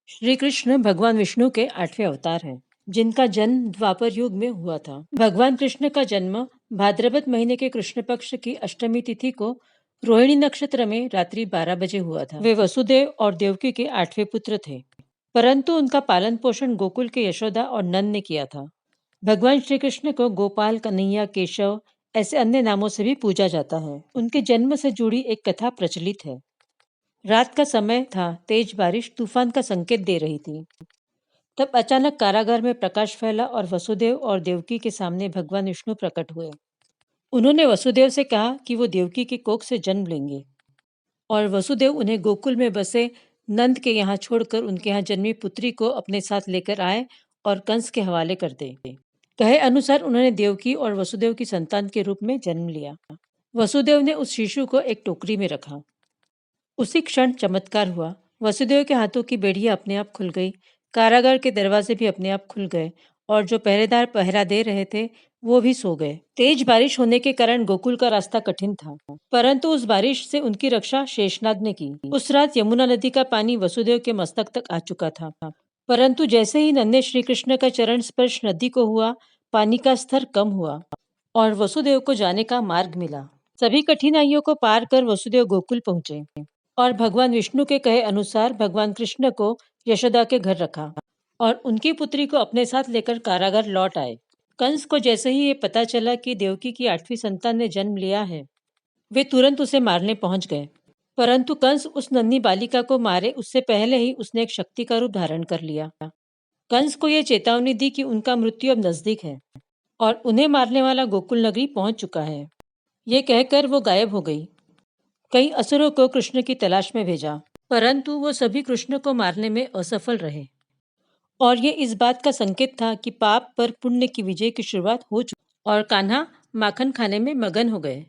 श्री कृष्ण भगवान विष्णु के 8वें अवतार हैं, जिनका जन्म द्वापर युग में हुआ था। भगवान कृष्ण का जन्म भाद्रपद महीने के कृष्ण पक्ष की अष्टमी तिथि को रोहिणी नक्षत्र में रात्रि 12 बजे हुआ था। वे वसुदेव और देवकी के 8वें पुत्र थे, परंतु उनका पालन पोषण गोकुल के यशोदा और नंद ने किया था। भगवान श्री कृष्ण को गोपाल, कन्हैया, केशव ऐसे अन्य नामों से भी पूजा जाता है। उनके जन्म से जुड़ी एक कथा प्रचलित है। रात का समय था, तेज बारिश तूफान का संकेत दे रही थी। तब अचानक कारागार में प्रकाश फैला और वसुदेव और देवकी के सामने भगवान विष्णु प्रकट हुए। उन्होंने वसुदेव से कहा कि वो देवकी के कोख से जन्म लेंगे और वसुदेव उन्हें गोकुल में बसे नंद के यहाँ छोड़कर उनके यहाँ जन्मी पुत्री को अपने साथ लेकर आए और कंस के हवाले कर दे। कहे अनुसार उन्होंने देवकी और वसुदेव की संतान के रूप में जन्म लिया। वसुदेव ने उस शिशु को एक टोकरी में रखा। उसी क्षण चमत्कार हुआ। वसुदेव के हाथों की बेड़ियां अपने आप खुल गई, कारागार के दरवाजे भी अपने आप खुल गए और जो पहरेदार पहरा दे रहे थे वो भी सो गए। तेज बारिश होने के कारण गोकुल का रास्ता कठिन था, परंतु उस बारिश से उनकी रक्षा शेषनाग ने की। उस रात यमुना नदी का पानी वसुदेव के मस्तक तक आ चुका था, परंतु जैसे ही नन्हे श्री कृष्ण का चरण स्पर्श नदी को हुआ, पानी का स्तर कम हुआ और वसुदेव को जाने का मार्ग मिला। सभी कठिनाइयों को पार कर वसुदेव गोकुल पहुंचे और भगवान विष्णु के कहे अनुसार भगवान कृष्ण को यशोदा के घर रखा और उनकी पुत्री को अपने साथ लेकर कारागार लौट आए। कंस को जैसे ही ये पता चला कि देवकी की 8वीं संतान ने जन्म लिया है, वे तुरंत उसे मारने पहुंच गए। परंतु कंस उस नन्ही बालिका को मारे उससे पहले ही उसने एक शक्ति का रूप धारण कर लिया। कंस को यह चेतावनी दी कि उनका मृत्यु अब नजदीक है और उन्हें मारने वाला गोकुल नगरी पहुंच चुका है। ये कहकर वो गायब हो गई। कई असुरों को कृष्ण की तलाश में भेजा, परंतु वो सभी कृष्ण को मारने में असफल रहे और ये इस बात का संकेत था कि पाप पर पुण्य की विजय की शुरुआत हो चुकी और कान्हा माखन खाने में मगन हो गए।